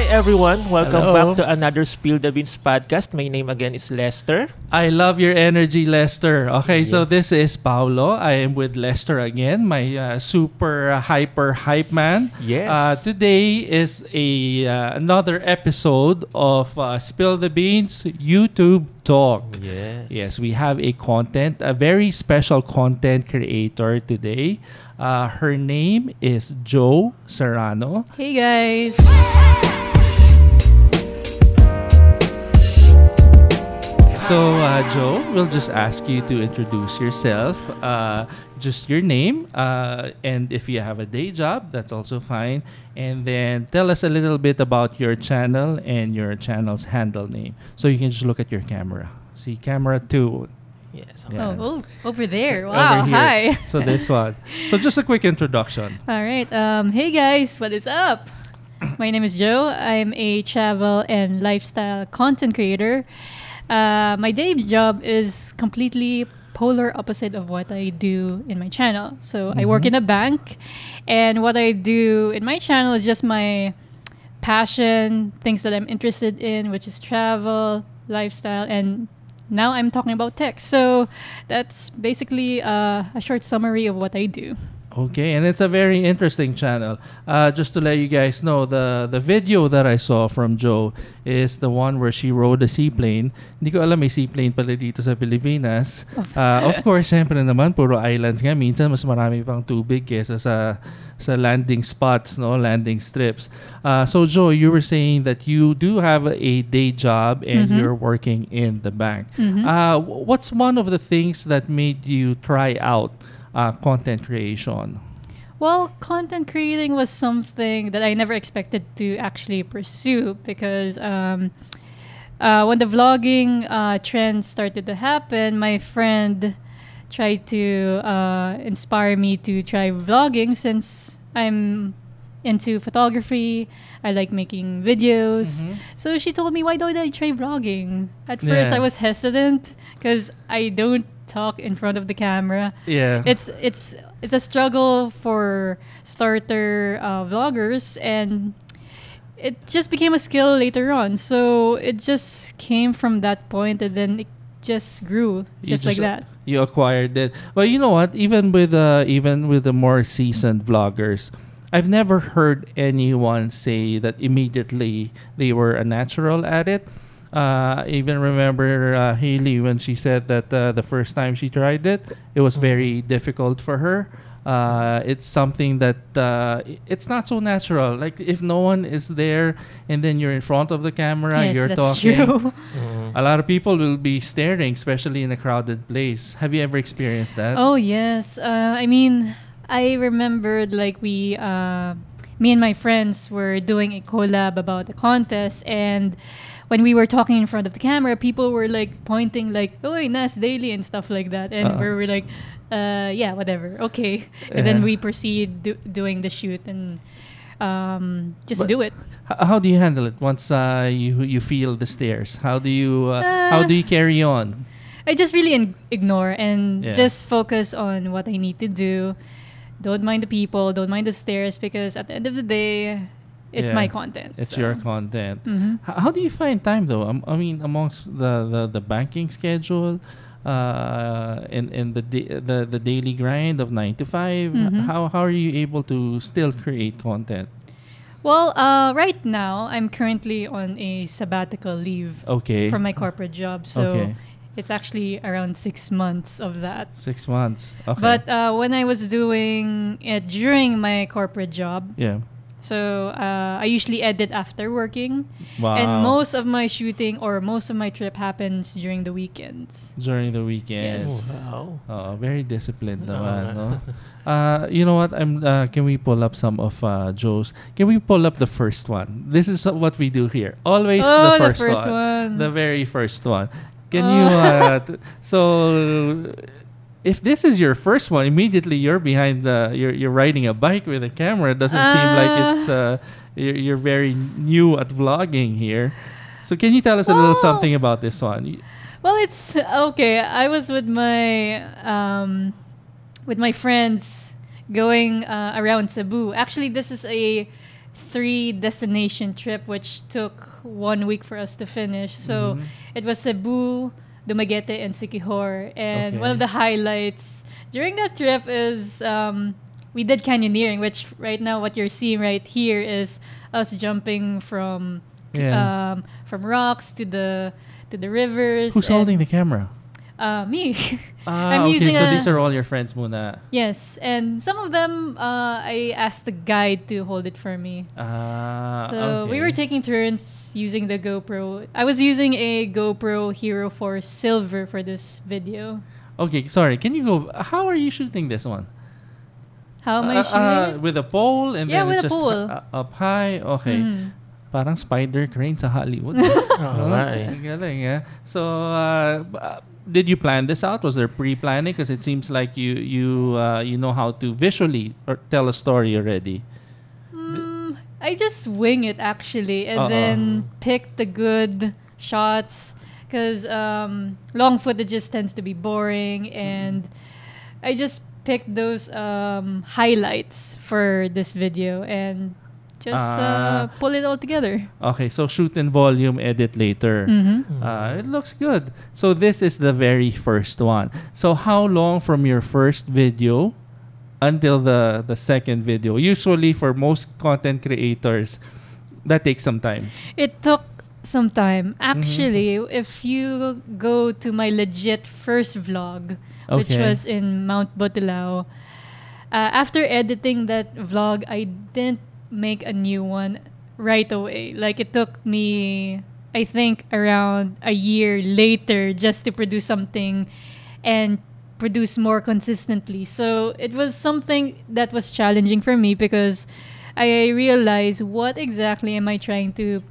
Everyone, welcome Hello. back to another Spill the Beans podcast. My name again is Lester. I love your energy, Lester. Okay, so this is Paolo. I am with Lester again, my super hyper hype man. Yes. Today is another episode of Spill the Beans YouTube Talk. Yes, we have a very special content creator today. Her name is Jo Serrano. Hey guys. So, Jo, we'll just ask you to introduce yourself, just your name, and if you have a day job, that's also fine. And then tell us a little bit about your channel and your channel's handle name. So you can just look at your camera. See, camera 2. Yes. Yeah. Oh, over there. Wow, Over here. hi. So this one. So just a quick introduction. All right. Hey guys, what is up? My name is Jo. I'm a travel and lifestyle content creator. My day job is completely polar opposite of what I do in my channel. So I work in a bank, and what I do in my channel is just my passion, things that I'm interested in, which is travel, lifestyle, and now I'm talking about tech. So that's basically a short summary of what I do. Okay, and it's a very interesting channel. Just to let you guys know, the video that I saw from Jo is the one where she rode a seaplane. Hindi ko alam may seaplane pala dito sa Pilipinas. Of course, syempre naman, puro islands nga. Minsan, mas marami pang tubig kesa sa landing spots, no, landing strips. So, Jo, you were saying that you do have a day job and you're working in the bank. What's one of the things that made you try out content creation? Well, content creating was something that I never expected to actually pursue because when the vlogging trend started to happen, my friend tried to inspire me to try vlogging since I'm into photography. I like making videos. So she told me, why don't I try vlogging? At first, I was hesitant because I don't talk in front of the camera. Yeah. It's a struggle for starter vloggers, and it just became a skill later on. So it just came from that point, and then it just grew just like that. You acquired it. Well, you know what? Even with the more seasoned vloggers, I've never heard anyone say that immediately they were a natural at it. I even remember Haley when she said that the first time she tried it, it was very difficult for her. It's something that it's not so natural. Like if no one is there and then you're in front of the camera, Yes, you're that's talking. true. A lot of people will be staring, especially in a crowded place. Have you ever experienced that? Oh yes. I mean, I remembered like me and my friends were doing a collab about a contest, and when we were talking in front of the camera, people were like pointing like, "Oh, Nas Daily" and stuff like that, and we were like, "Yeah, whatever, okay." And then we proceed doing the shoot and just do it. How do you handle it once you feel the stares? How do you carry on? I just really ignore and Yeah. just focus on what I need to do. Don't mind the people, don't mind the stares, because at the end of the day, it's my content. It's so. your content. How do you find time though? I mean, amongst the banking schedule, in the daily grind of 9 to 5, how are you able to still create content? Well, right now, I'm currently on a sabbatical leave from my corporate job. So it's actually around 6 months of that. 6 months. Okay. But when I was doing it during my corporate job, so I usually edit after working. Wow. And most of my shooting or most of my trip happens during the weekends. During the weekends. Yes. Oh, wow. Very disciplined naman, no? You know what? Can we pull up some of Joe's? Can we pull up the first one? This is what we do here. Always the first one. The very first one. Can you? So if this is your first one, immediately you're behind you're riding a bike with a camera. It doesn't seem like it's you're very new at vlogging here. So can you tell us a little something about this one? Well, it's okay. I was with my friends going around Cebu. Actually, this is a 3-destination trip which took 1 week for us to finish. So it was Cebu, Dumaguete, and Siquijor. And one of the highlights during that trip is we did canyoneering, which right now what you're seeing right here is us jumping from rocks to the rivers. Who's holding the camera? Me. I'm using so these are all your friends muna. Yes, and some of them I asked the guide to hold it for me. So we were taking turns using the GoPro. I was using a GoPro Hero 4 Silver for this video. Okay, sorry. Can you go? How are you shooting this one? How am I shooting it? With a pole and then it's with a just pole. Up high. Okay. Parang spider crane sa Hollywood. Galing, eh? So, did you plan this out? Was there pre-planning? Because it seems like you know how to visually or tell a story already. I just wing it actually, and then pick the good shots. Because long footages tends to be boring, and I just picked those highlights for this video and just pull it all together. Okay, so shoot in volume, edit later. It looks good. So this is the very first one. So how long from your first video until the second video? Usually for most content creators, that takes some time. It took some time. Actually, if you go to my legit first vlog, which was in Mount Botilao, after editing that vlog, I didn't make a new one right away. Like, it took me, I think, around a year later just to produce something and produce more consistently. So it was something that was challenging for me because I realized, what exactly am I trying to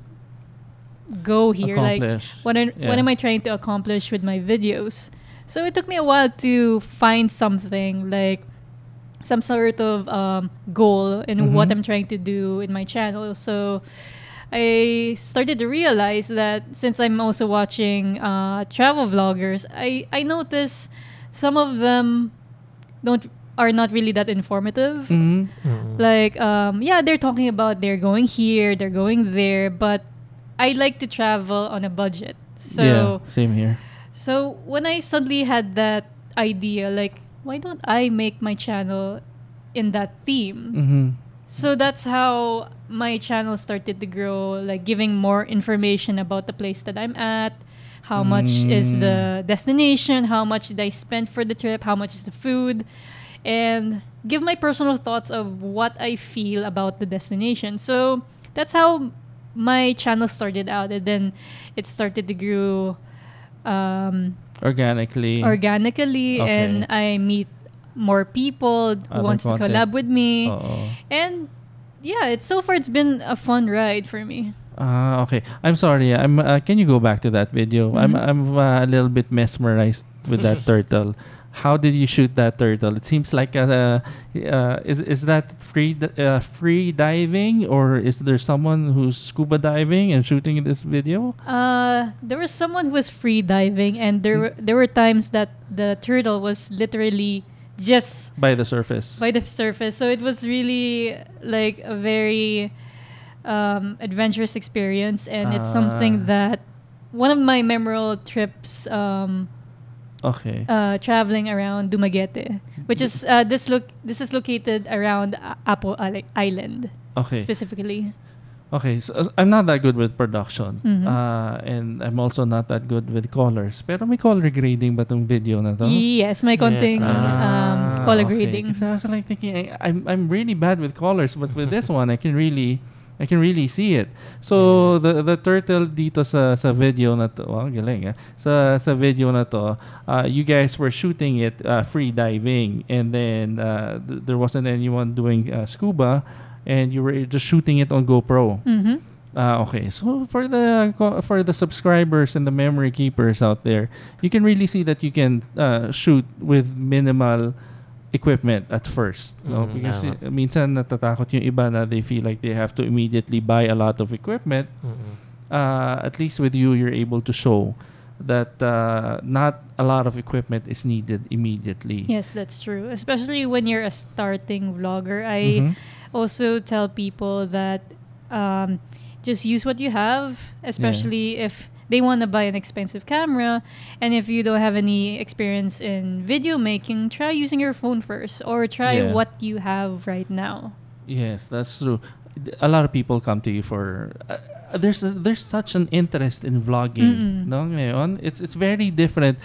go here? Accomplish. Like, what am I trying to accomplish with my videos? So it took me a while to find something, like some sort of goal in what I'm trying to do in my channel. So I started to realize that since I'm also watching travel vloggers, I notice some of them are not really that informative. Like, they're talking about they're going here, they're going there, but I like to travel on a budget. So yeah, same here. So when I suddenly had that idea, like, why don't I make my channel in that theme? So that's how my channel started to grow, like giving more information about the place that I'm at, how much is the destination, how much did I spend for the trip, how much is the food, and give my personal thoughts of what I feel about the destination. So that's how my channel started out, and then it started to grow organically, and I meet more people who wants to collab with me. And yeah, it's been a fun ride for me. Okay, I'm sorry. Can you go back to that video? I'm a little bit mesmerized with that turtle. How did you shoot that turtle? It seems like is that free diving, or is there someone who's scuba diving and shooting this video? There was someone who was free diving, and there were times that the turtle was literally just by the surface. So it was really like a very adventurous experience, and it's something that one of my memorable trips. Traveling around Dumaguete, which is this is located around Apo Island. Specifically. Okay, so I'm not that good with production, and I'm also not that good with colors. Pero may color grading ba tong video na to? Yes, may konting color grading. So I was like thinking, I'm really bad with colors, but with this one, I can really see it. So the turtle dito sa video na to, galing sa video na to, you guys were shooting it free diving, and then there wasn't anyone doing scuba, and you were just shooting it on GoPro. Okay. So for the subscribers and the memory keepers out there, you can really see that you can shoot with minimal equipment at first, no? Because minsan natatakot yung iba na they feel like they have to immediately buy a lot of equipment. At least with you, you're able to show that not a lot of equipment is needed immediately. Yes, that's true. Especially when you're a starting vlogger. I also tell people that just use what you have, especially if they want to buy an expensive camera. And if you don't have any experience in video making, try using your phone first or try what you have right now. Yes, that's true. A lot of people come to you for... there's such an interest in vlogging. No, ngayon, it's very different.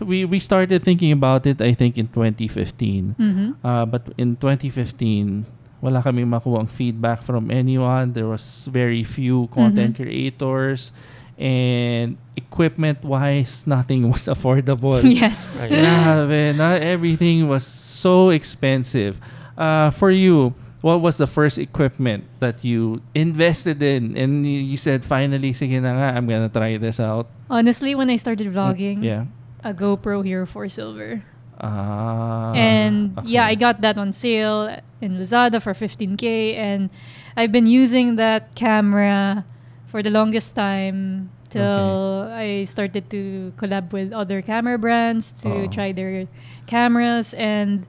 We started thinking about it, I think, in 2015. But in 2015, wala kaming makuha feedback from anyone. There was very few content creators. And equipment-wise, nothing was affordable. Yes. Not everything was so expensive. For you, what was the first equipment that you invested in? And you said, finally, sige na nga, I'm gonna try this out. Honestly, when I started vlogging, a GoPro Hero 4 Silver. And I got that on sale in Lazada for 15K. And I've been using that camera for the longest time till I started to collab with other camera brands to try their cameras. And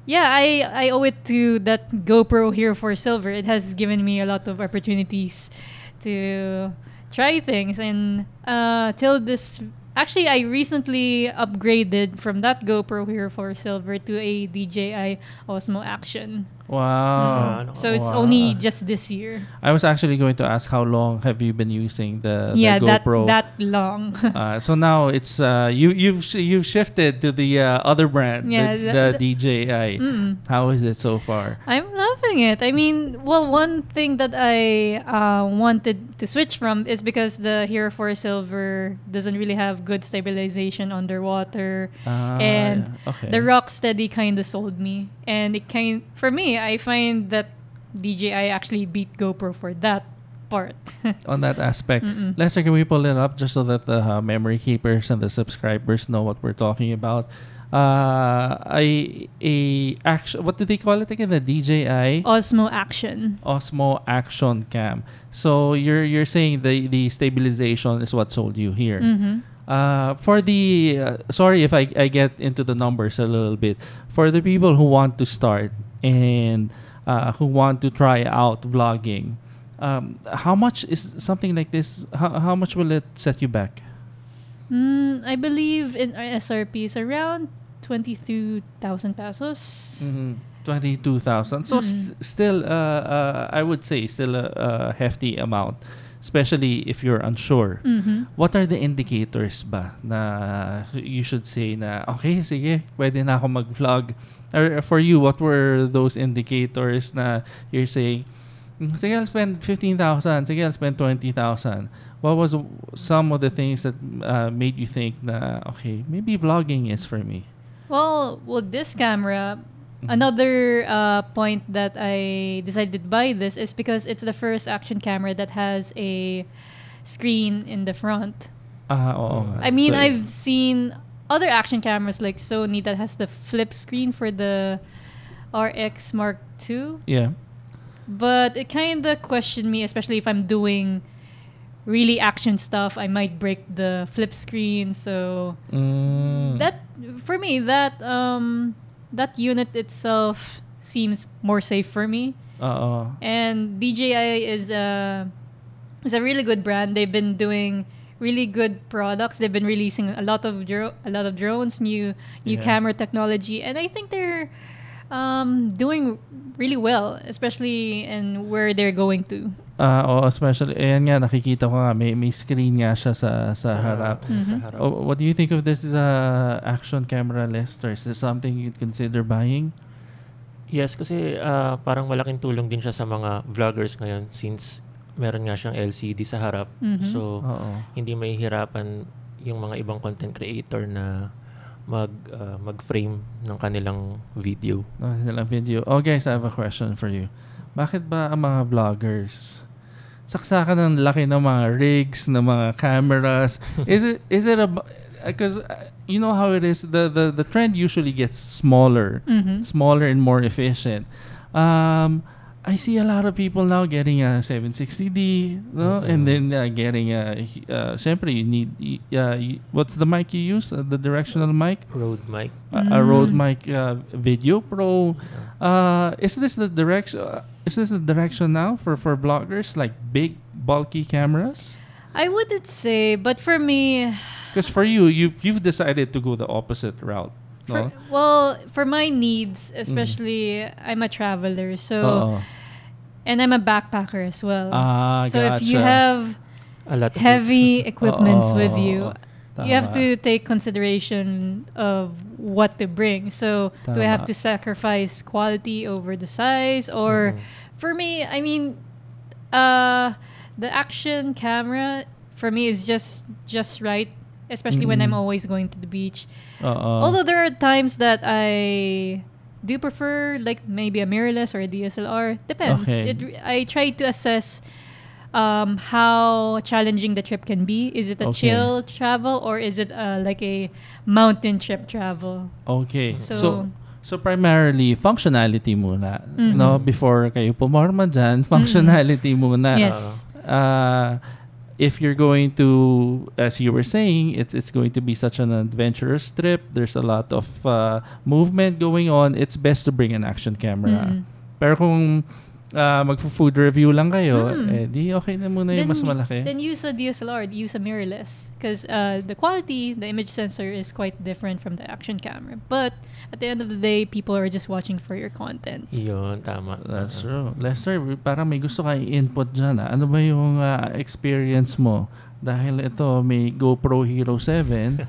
I owe it to that GoPro Hero 4 Silver. It has given me a lot of opportunities to try things. And till this... Actually, I recently upgraded from that GoPro Hero 4 Silver to a DJI Osmo Action. Wow. So it's only just this year. I was actually going to ask how long have you been using the GoPro? that long. So now it's you've shifted to the other brand, the DJI. How is it so far? I'm loving it. I mean, well, one thing that I wanted to switch from is because the Hero 4 Silver doesn't really have good stabilization underwater, and the Rocksteady kind of sold me. And for me, I find that DJI actually beat GoPro for that part. On that aspect. Lester, can we pull it up just so that the memory keepers and the subscribers know what we're talking about? What do they call it again? The DJI Osmo Action. Osmo Action Cam. So you're saying the stabilization is what sold you here. For the sorry if I get into the numbers a little bit. For the people who want to start and who want to try out vlogging, how much is something like this? How much will it set you back? I believe in our SRP is around 22,000 pesos. 22,000. So still, I would say still a hefty amount, especially if you're unsure. What are the indicators ba na you should say na, okay, sige, pwede na ako mag-vlog? Or for you, what were those indicators na you're saying, sige, I'll spend 15,000, sige, I'll spend 20,000? What was some of the things that made you think na, okay, maybe vlogging is for me? Well, with this camera, another point that I decided to buy this is because it's the first action camera that has a screen in the front. I mean, I've seen other action cameras like Sony that has the flip screen for the RX Mark II. Yeah. But it kind of questioned me, especially if I'm doing really action stuff. I might break the flip screen. So that, for me, that unit itself seems more safe for me. And DJI is a really good brand. They've been doing really good products. They've been releasing a lot of drones, new camera technology, and I think they're doing really well, especially in where they're going to. Especially, ayan nga, nakikita ko nga, may screen nga siya sa harap. What do you think of this action camera, Lester? Is this something you'd consider buying? Yes, kasi parang malaking tulong din siya sa mga vloggers ngayon since meron nga siyang LCD sa harap. So, hindi mahihirapan yung mga ibang content creator na mag-frame ng kanilang video. Oh, guys, I have a question for you. Bakit ba ang mga vloggers saksakan ng laki ng mga rigs, ng mga cameras. Is it because you know how it is, the trend usually gets smaller, smaller and more efficient. I see a lot of people now getting a 760D, no? And then getting syempre you need what's the mic you use? The directional mic? Rode mic. A Rode mic Video Pro. Is this the direction? Is this the direction now for vloggers, like big bulky cameras? I wouldn't say, but for me, because for you've decided to go the opposite route. No? For my needs, especially, I'm a traveler, so and I'm a backpacker as well. So gotcha. if you have A lot of heavy equipments with you, Tama. you have to take consideration of what to bring. So do I have to sacrifice quality over the size? Or for me, I mean, the action camera for me is just right, especially when I'm always going to the beach. Although there are times that I do prefer like maybe a mirrorless or a DSLR. Depends. Okay. I try to assess how challenging the trip can be. Is it a chill travel or is it like a mountain trip travel? Okay. So primarily functionality muna. No, before kayo pumorma dyan, functionality muna. Yes. If you're going to, as you were saying, it's going to be such an adventurous trip. There's a lot of movement going on. It's best to bring an action camera. Pero kung mag-food review lang kayo, di okay na muna yung mas malaki. Then use a DSLR, use a mirrorless. Because the quality, the image sensor is quite different from the action camera. But at the end of the day, people are just watching for your content. Yun, tama. That's true. Lester, parang may gusto kayo input dyan. Ano ba yung experience mo? Dahil ito, may GoPro Hero 7.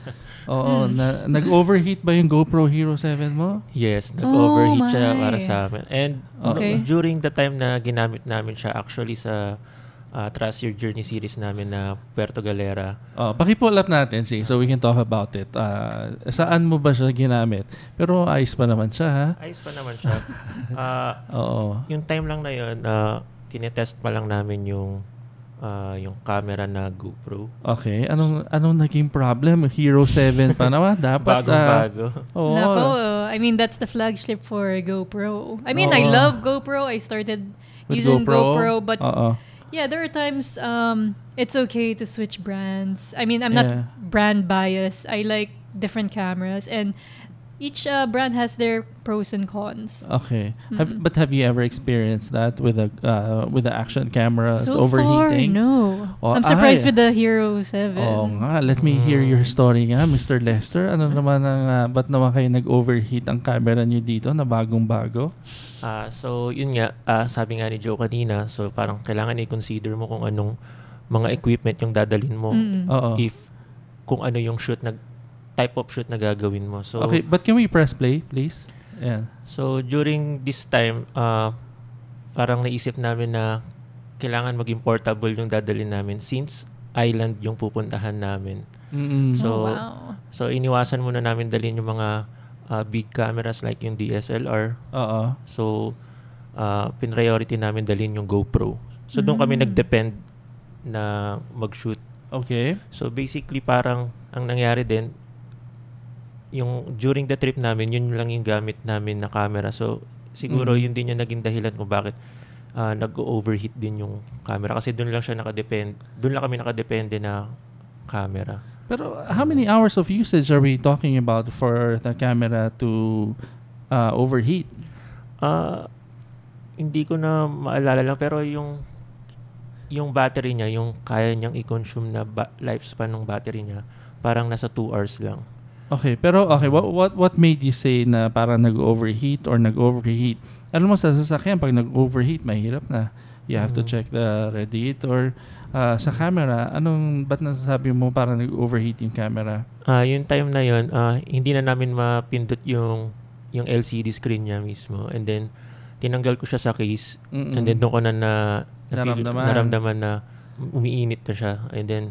Oo, nag-overheat ba yung GoPro Hero 7 mo? Yes, nag-overheat siya para sa amin. And during the time na ginamit namin siya actually sa Trust Your Journey series namin na Puerto Galera. Paki-pull up natin so we can talk about it. Saan mo ba siya ginamit? Pero ayos pa naman siya, ha? Ayos pa naman siya. Yung time lang na yun, tinetest pa lang namin yung camera na GoPro. Okay. Anong naging problem? Hero 7 pa naman. Dapat bagong-bago. I mean, that's the flagship for GoPro. I mean, I love GoPro. I started with using GoPro, but yeah, there are times it's okay to switch brands. I mean, I'm not brand biased. I like different cameras, and each brand has their pros and cons. Okay. But have you ever experienced that with the action cameras so overheating? Far, no. I'm surprised with the Hero 7. Oh nga, let me hear your story nga, Mr. Lester. Ano naman ba't naman kayo nag-overheat ang camera niyo dito na bagong-bago? So yun nga, sabi nga ni Joe kanina, so parang kailangan i-consider mo kung anong mga equipment yung dadalhin mo. Kung ano yung type of shoot na gagawin mo. So, okay, but can we press play, please? Yeah. So, during this time, parang naisip namin na kailangan maging portable yung dadalhin namin since island yung pupuntahan namin. So iniwasan muna namin dalhin yung mga big cameras like yung DSLR. So, priority namin dalhin yung GoPro. So, doon kami nag-depend na mag-shoot. Okay. So, basically, parang ang nangyari din, yung during the trip namin, yun lang yung gamit namin na camera. So, siguro yun din yung naging dahilan kung bakit nag-overheat din yung camera. Kasi doon lang kami nakadepende na camera. Pero how many hours of usage are we talking about for the camera to overheat? Hindi ko na maalala lang, pero yung battery niya, yung kaya niyang i-consume na lifespan ng battery niya, parang nasa 2 hours lang. Okay, pero what made you say na parang nag-overheat or nag-overheat? Alam mo, sa sasakyan, pag nag-overheat, mahirap na. You have to check the radiator. Sa camera, ba't nasasabi mo parang nag-overheat yung camera? Yung time na yun, hindi na namin mapindot yung LCD screen niya mismo. And then, tinanggal ko siya sa case. And then, doon ko naramdaman na umiinit na siya. And then,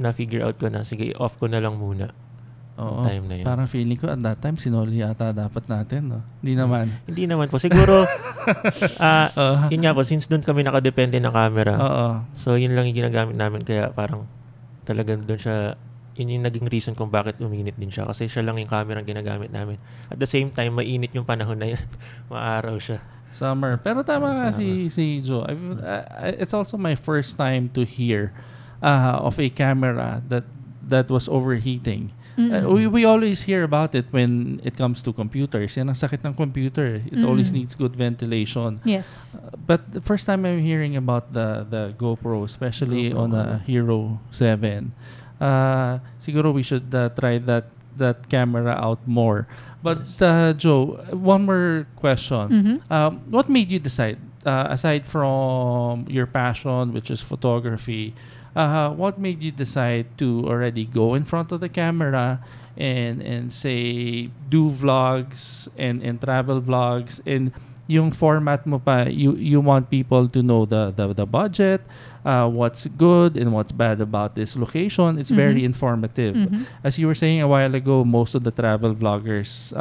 na-figure out ko na, sige, off ko na lang muna. Oo. Time na yun. Parang feeling ko at that time, sinoli yata dapat natin, no? Hindi naman. Hindi naman po. Siguro, yun nga po, since doon kami nakadepende ng camera. So, yun lang yung ginagamit namin. Kaya parang talagang doon siya, yun yung naging reason kung bakit uminit din siya. Kasi siya lang yung camera ang ginagamit namin. At the same time, mainit yung panahon na yun. Maaraw siya. Summer. Pero tama nga si Jo. It's also my first time to hear of a camera that was overheating. We always hear about it when it comes to computers. Yan ang sakit ng computer. It always needs good ventilation. Yes. But the first time I'm hearing about the GoPro, especially on a Hero 7, siguro we should try that camera out more. But Jo, one more question. What made you decide, aside from your passion, which is photography, what made you decide to already go in front of the camera and say do vlogs and travel vlogs, and yung format mo pa, you want people to know the budget, what's good and what's bad about this location. It's very informative. As you were saying a while ago, most of the travel vloggers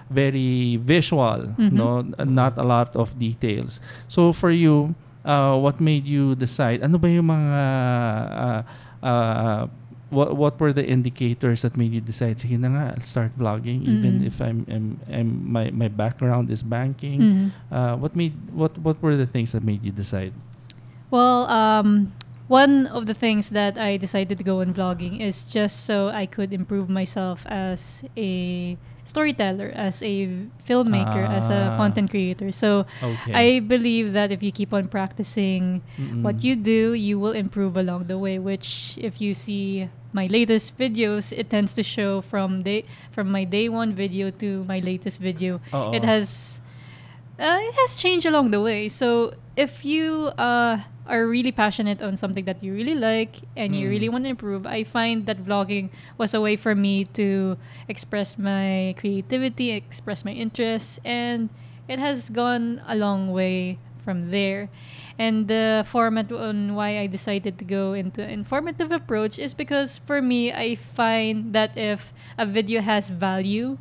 very visual, no, not a lot of details. So for you, what made you decide? Ano ba yung mga what were the indicators that made you decide? Sige na nga, I'll start vlogging, even if my background is banking. What were the things that made you decide? Well, one of the things that I decided to go in vlogging is just so I could improve myself as a storyteller, as a filmmaker, as a content creator. So I believe that if you keep on practicing what you do, you will improve along the way, which if you see my latest videos, it tends to show from my day one video to my latest video. It has changed along the way. So if you are really passionate on something that you really like and you really want to improve, I find that vlogging was a way for me to express my creativity, express my interests, and it has gone a long way from there. And the format on why I decided to go into an informative approach is because for me, I find that if a video has value,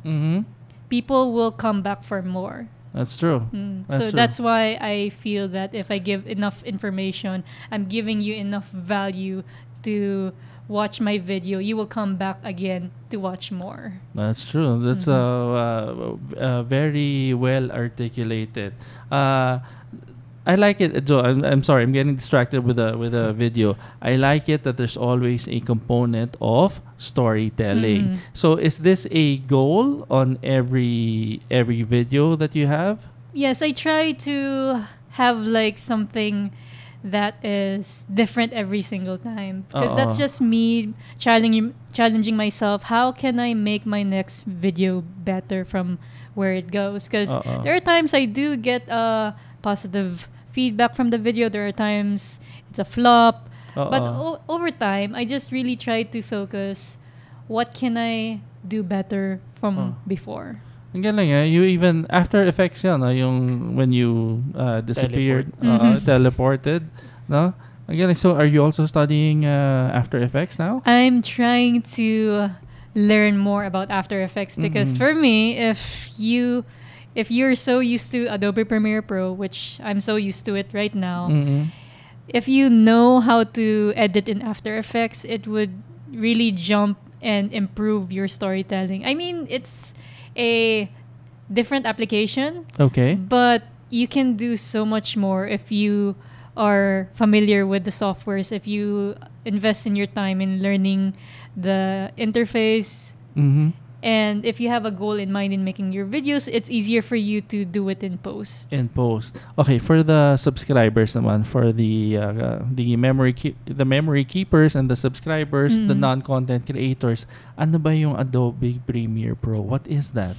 people will come back for more. That's true. That's why I feel that if I give enough information, I'm giving you enough value to watch my video, you will come back again to watch more. That's true. That's very well articulated. I like it, Joe. I'm sorry, I'm getting distracted with a video. I like it that there's always a component of storytelling. So is this a goal on every video that you have? Yes, I try to have like something that is different every single time, because that's just me challenging myself. How can I make my next video better from where it goes? Because there are times I do get positive feedback from the video. There are times it's a flop. But over time, I just really try to focus, what can I do better from before? Ang galing you even, After Effects yan, yung when you disappeared, teleported, no? Ang galing. So are you also studying After Effects now? I'm trying to learn more about After Effects, because for me, if you're so used to Adobe Premiere Pro, which I'm so used to it right now, if you know how to edit in After Effects, it would really jump and improve your storytelling. I mean, it's a different application, but you can do so much more if you are familiar with the softwares, if you invest in your time in learning the interface. And if you have a goal in mind in making your videos, it's easier for you to do it in post. Okay, for the subscribers naman, for the memory keepers and the subscribers, the non-content creators, ano ba yung Adobe Premiere Pro? What is that?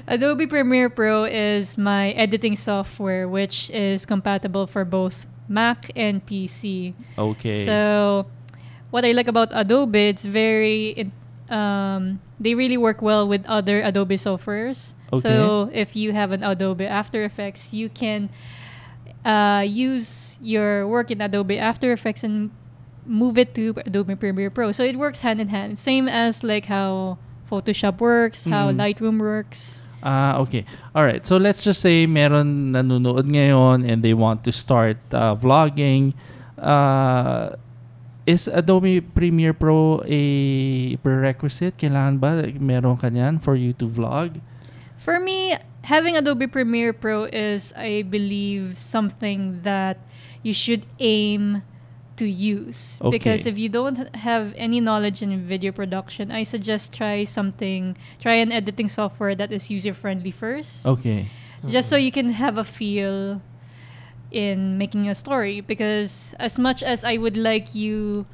Adobe Premiere Pro is my editing software, which is compatible for both Mac and PC. Okay. So what I like about Adobe, it's very they really work well with other Adobe softwares. So if you have an Adobe After Effects, you can use your work in Adobe After Effects and move it to Adobe Premiere Pro. So it works hand in hand. Same as like how Photoshop works, how Lightroom works. Okay. All right. So let's just say meron nanonood ngayon and they want to start vlogging. Is Adobe Premiere Pro a prerequisite? Kailangan ba meron ka niyan for you to vlog? For me, having Adobe Premiere Pro is, I believe, something that you should aim to use. Okay. Because if you don't have any knowledge in video production, I suggest try an editing software that is user-friendly first. Okay. Just so you can have a feel in making a story. Because as much as I would like you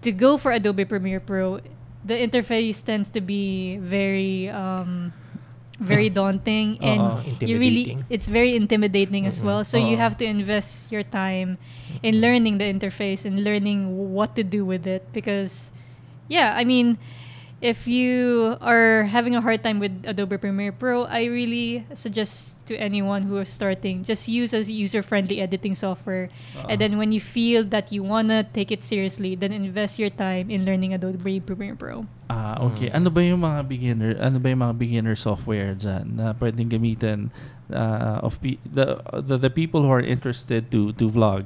to go for Adobe Premiere Pro, the interface tends to be very daunting, and it's very intimidating as well. So you have to invest your time in learning the interface and learning what to do with it. Because I mean, if you are having a hard time with Adobe Premiere Pro, I really suggest to anyone who is starting, just use a user-friendly editing software. And then when you feel that you want to take it seriously, then invest your time in learning Adobe Premiere Pro. Okay. Ano ba yung mga beginner software dyan na pwedeng gamitin of the people who are interested to vlog?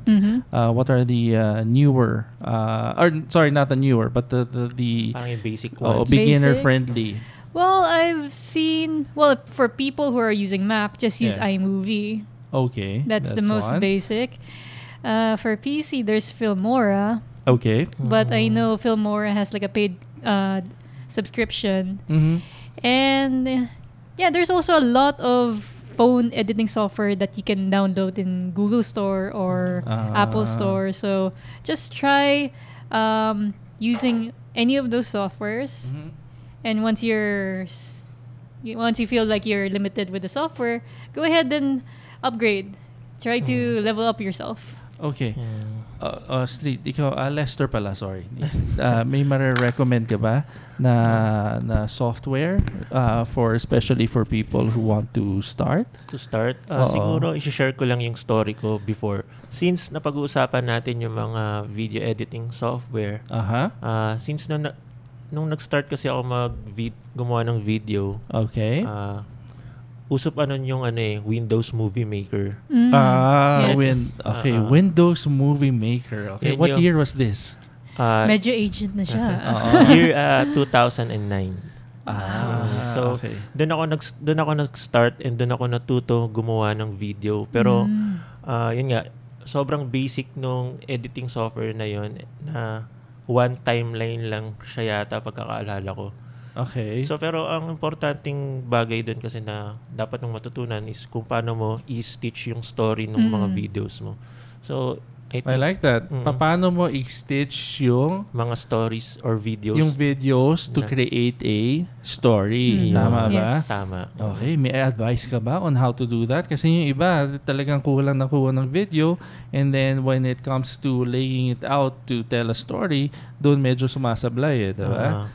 What are the newer not the newer, but the basic ones. Beginner friendly? Well, I've seen, for people who are using Mac, just use iMovie. Okay. That's the most basic. For PC, there's Filmora. Okay. But I know Filmora has like a paid subscription. And there's also a lot of phone editing software that you can download in Google Store or Apple Store. So just try using any of those softwares. And once you feel like you're limited with the software, go ahead and upgrade. Try to level up yourself. Okay. Street, ikaw, Lester pala, sorry. May recommend ka ba na software especially for people who want to start? Siguro i-share ko lang yung story ko before. Since napag-uusapan natin yung mga video editing software, since nung nag-start kasi ako gumawa ng video, okay. Uso pa nun yung Windows Movie Maker. Yes. Windows Movie Maker. Okay, what year was this? Medyo aged na siya. Year 2009. So, okay. doon ako nag-start and doon ako natuto gumawa ng video. Pero, yun nga, sobrang basic nung editing software na yun na one timeline lang siya yata pagkakaalala ko. Okay. So, pero ang importanteng bagay doon kasi na dapat mong matutunan is kung paano mo i-stitch yung story ng mga videos mo. So, I like that. Paano mo i-stitch yung mga stories or videos? Yung videos to create a story. Tama ba? Yes. Tama. Okay. May advice ka ba on how to do that? Kasi yung iba, talagang kulang na kuha ng video, and then when it comes to laying it out to tell a story, doon medyo sumasablay diba?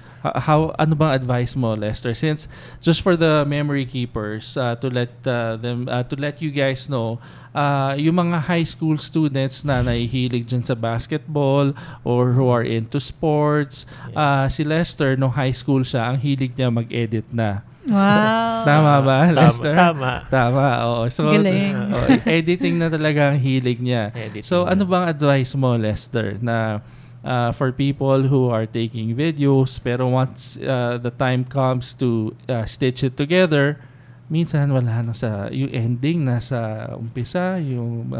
Ano bang advice mo, Lester? Since just for the memory keepers, to let you guys know, yung mga high school students na nahihilig dyan sa basketball or who are into sports, si Lester, nung high school siya, ang hilig niya mag-edit na. Wow. Tama ba, Lester? Tama. Oo. So, editing na talaga ang hilig niya. So, ano bang advice mo, Lester, na for people who are taking videos pero once the time comes to stitch it together, minsan wala na yung ending nasa umpisa, yung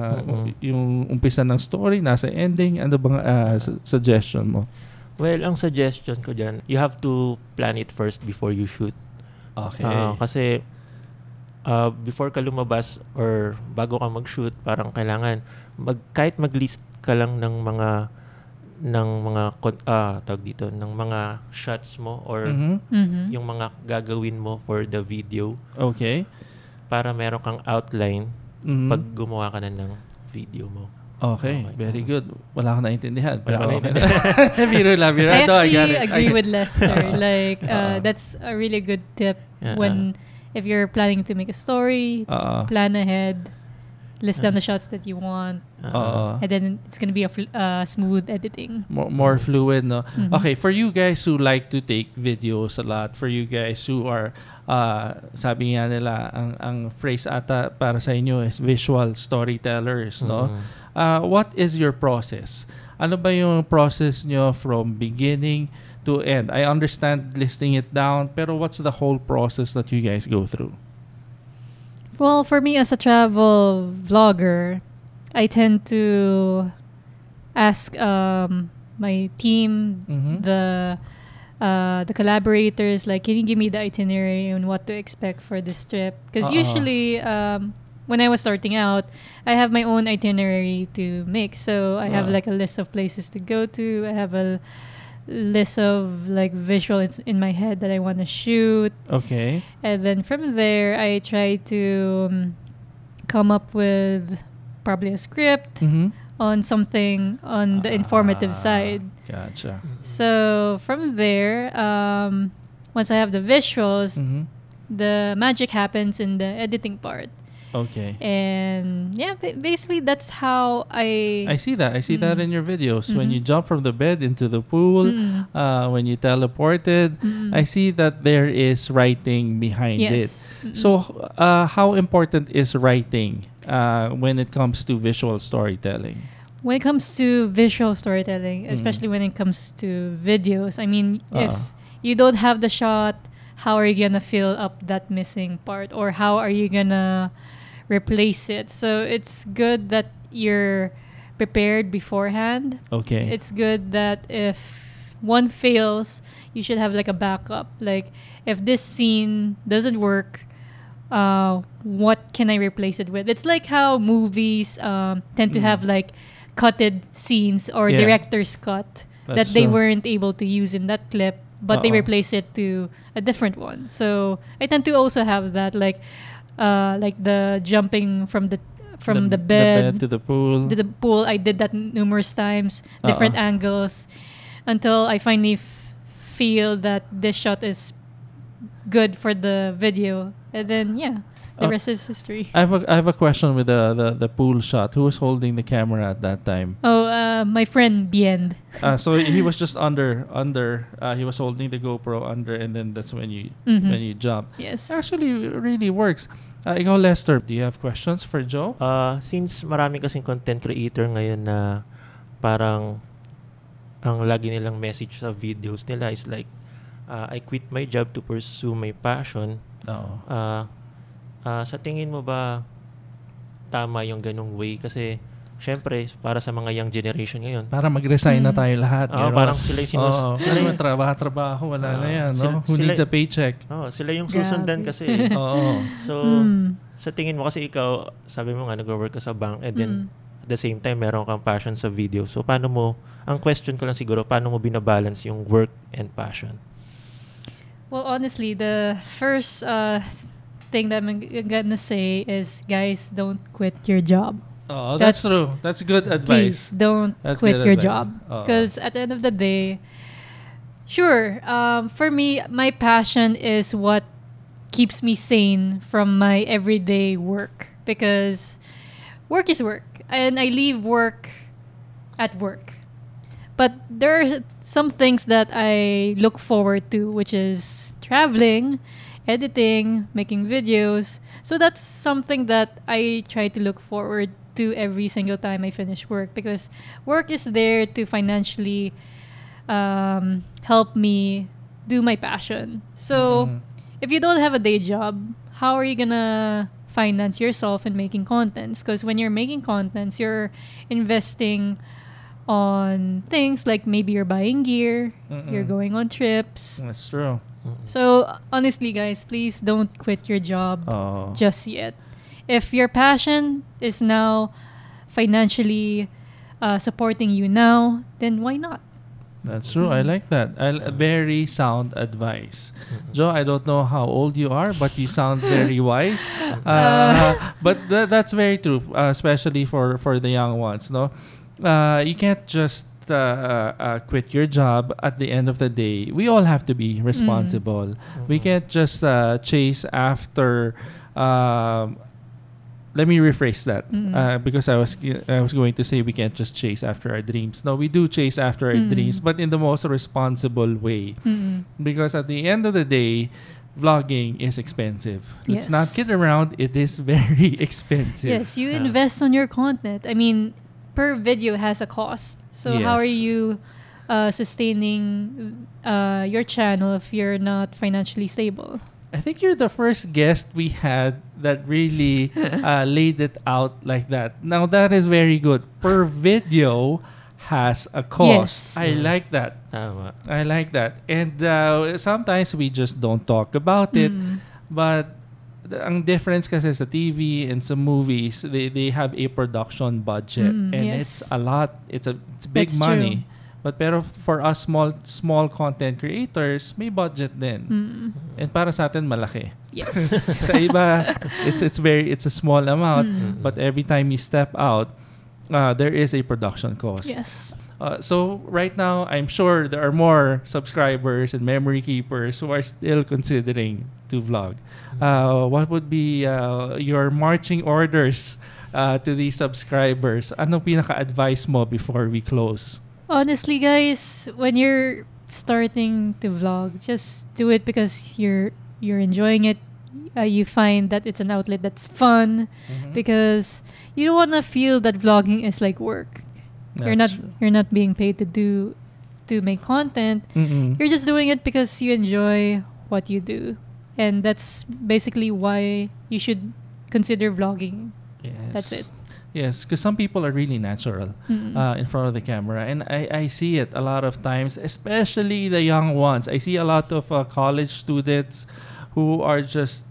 umpisa ng story nasa ending. Ano bang suggestion mo? Well, ang suggestion ko dyan, you have to plan it first before you shoot. Okay. Kasi before ka lumabas or bago ka mag-shoot, parang kailangan kahit mag-list ka lang ng mga shots mo or yung mga gagawin mo for the video. Okay. Para meron kang outline pag gumawa ka na ng video mo. Okay. Very good. Wala akong naintindihan. I actually agree with Lester. That's a really good tip if you're planning to make a story, plan ahead. list down the shots that you want, and then it's gonna be a smooth editing. More fluid, no? Okay, for you guys who like to take videos a lot, for you guys who are, sabi nga nila, ang phrase ata para sa inyo is visual storytellers, no? What is your process? Ano ba yung process nyo from beginning to end? I understand listing it down, pero what's the whole process that you guys go through? Well, for me as a travel vlogger, I tend to ask my team, the collaborators, like, can you give me the itinerary and what to expect for this trip? Because usually, when I was starting out, I have my own itinerary to make. So I have like a list of places to go to. I have a list of like visuals in my head that I want to shoot. Okay. And then from there, I try to come up with probably a script on something on the informative side. Gotcha. So from there, once I have the visuals, the magic happens in the editing part. Okay. And yeah, basically that's how I see that. I see that in your videos. When you jump from the bed into the pool, when you teleported, I see that there is writing behind it. So how important is writing when it comes to visual storytelling? When it comes to visual storytelling, especially when it comes to videos, I mean, if you don't have the shot, how are you gonna fill up that missing part, or how are you gonna replace it? So it's good that you're prepared beforehand. Okay. It's good that if one fails, you should have like a backup. Like, if this scene doesn't work, what can I replace it with? It's like how movies tend to have like cutted scenes or director's cut that they weren't able to use in that clip, but they replace it to a different one. So I tend to also have that, like the jumping from the bed to the pool. To the pool. I did that numerous times, different angles, until I finally feel that this shot is good for the video, and then the rest is history. I have a question with the pool shot. Who was holding the camera at that time? My friend Bien. So he was just under. He was holding the GoPro under, and then that's when you jump. Yes. Actually, really works. Ikaw, Lester, do you have questions for Jo? Since marami kasing content creator ngayon na parang ang lagi nilang message sa videos nila is like, I quit my job to pursue my passion. Sa tingin mo ba tama yung ganung way? Kasi syempre, para sa mga young generation ngayon, para mag-resign na tayo lahat. Parang sila yung sila yung trabaho, wala na yan. Who needs a paycheck? Sila yung susundan kasi. So, sa tingin mo, kasi ikaw, sabi mo nga, nag-work ka sa bank, and then, at the same time, meron kang passion sa video. So, paano mo, ang question ko lang siguro, paano mo binabalance yung work and passion? Well, honestly, the first thing that I'm gonna say is, guys, don't quit your job. That's true. That's good advice. Please don't quit your job. Because at the end of the day, sure, for me, my passion is what keeps me sane from my everyday work. Because work is work. And I leave work at work. But there are some things that I look forward to, which is traveling, editing, making videos. So that's something that I try to look forward to every single time I finish work, because work is there to financially help me do my passion. So if you don't have a day job, how are you gonna finance yourself in making contents? Because when you're making contents, you're investing on things like maybe you're buying gear, you're going on trips. That's true. So honestly, guys, please don't quit your job just yet. If your passion is now financially supporting you now, then why not? That's true. I like that. Very sound advice. Jo, I don't know how old you are, but you sound very wise. But that's very true, especially for the young ones. No, you can't just quit your job. At the end of the day, we all have to be responsible. We can't just chase after let me rephrase that because I was going to say we can't just chase after our dreams. No, we do chase after our dreams, but in the most responsible way. Because at the end of the day, vlogging is expensive. Let's not kid around. It is very expensive. Yes, you invest on your content. I mean, per video has a cost. So how are you sustaining your channel if you're not financially stable? I think you're the first guest we had that really laid it out like that. Now, that is very good. Per video has a cost. Yes. I like that. I like that. And sometimes we just don't talk about it. But ang difference kasi sa TV and sa movies, they have a production budget. And it's a lot. It's big That's money. true. But pero for us small content creators, may budget din. And para sa atin malaki. Yes. Sa iba, it's a small amount, but every time you step out, there is a production cost. Yes. So right now, I'm sure there are more subscribers and memory keepers who are still considering to vlog. What would be your marching orders to these subscribers? Anong pinaka-advice mo before we close? Honestly, guys, when you're starting to vlog, just do it because you're enjoying it. You find that it's an outlet that's fun, because you don't want to feel that vlogging is like work. You're not being paid to make content. You're just doing it because you enjoy what you do, and that's basically why you should consider vlogging. Yes. That's it. Yes, because some people are really natural in front of the camera. And I see it a lot of times, especially the young ones. I see a lot of college students who are just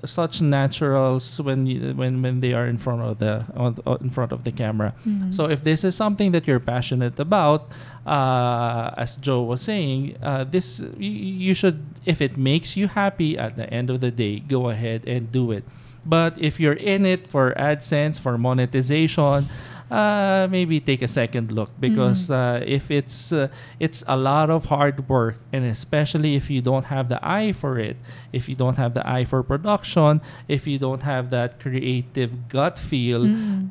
such naturals when they are in front of the camera. So if this is something that you're passionate about, as Joe was saying, this you should, if it makes you happy at the end of the day, go ahead and do it. But if you're in it for AdSense, for monetization, maybe take a second look, because if it's a lot of hard work, and especially if you don't have the eye for it, if you don't have the eye for production, if you don't have that creative gut feel,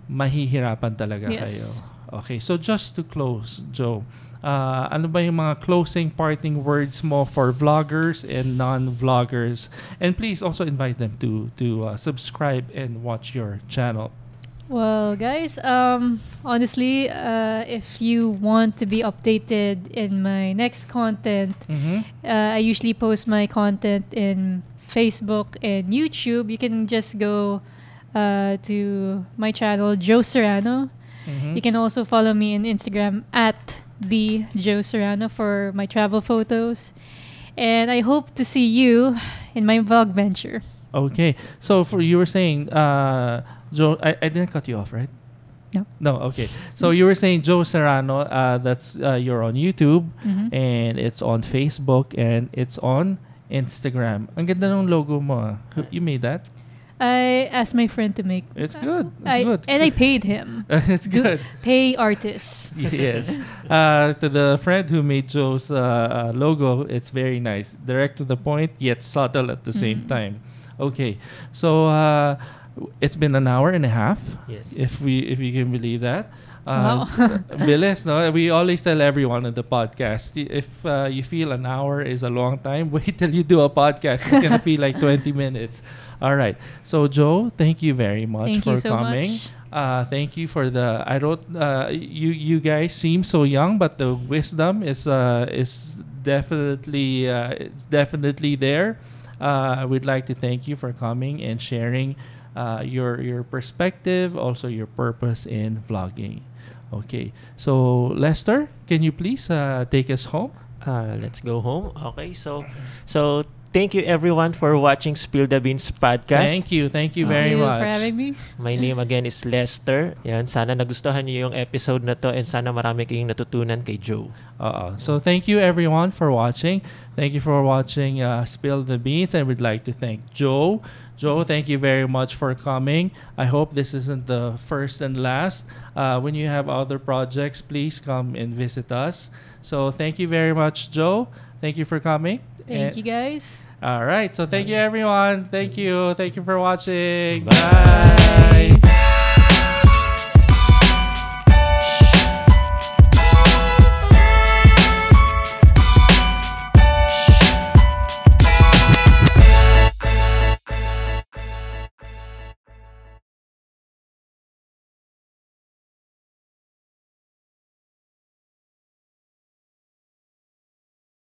mahihirapan talaga kayo. Okay, so just to close, Joe, ano ba yung mga closing parting words mo for vloggers and non-vloggers? And please also invite them to subscribe and watch your channel. Well, guys, honestly, if you want to be updated in my next content, I usually post my content in Facebook and YouTube. You can just go to my channel, Jo Serrano. You can also follow me on Instagram at the Jo Serrano for my travel photos. And I hope to see you in my vlog venture. Okay. So you were saying, Joe, I didn't cut you off, right? No. No, okay. So you were saying Jo Serrano, that's you're on YouTube, and it's on Facebook, and it's on Instagram. Ang ganda ng logo mo. You made that? I asked my friend to make. It's good. It's good. And I paid him. It's good. Pay artists. Yes. To the friend who made Joe's logo, it's very nice. Direct to the point, yet subtle at the same time. Okay. So it's been an hour and a half. Yes. If you can believe that. Wow. Bilis, no? We always tell everyone on the podcast, if you feel an hour is a long time, wait till you do a podcast. It's going to feel like 20 minutes. All right. So, Joe, thank you very much Thank for you so coming. much. Thank you for the... you guys seem so young, but the wisdom is definitely there. We'd like to thank you for coming and sharing your perspective, also your purpose in vlogging. Okay. So, Lester, can you please take us home? Let's go home. Okay. So thank you everyone for watching Spill the Beans podcast. Thank you very Thank you much. for having me. My name again is Lester. Yan, sana nagustuhan niyo yung episode na to, and sana marami kayong natutunan kay Joe. So thank you everyone for watching. Thank you for watching Spill the Beans, and we'd like to thank Joe. Joe, thank you very much for coming. I hope this isn't the first and last. When you have other projects, please come and visit us. So thank you very much, Joe. Thank you for coming. Thank you, guys. All right. So thank you, everyone. Thank you. Thank you for watching. Bye.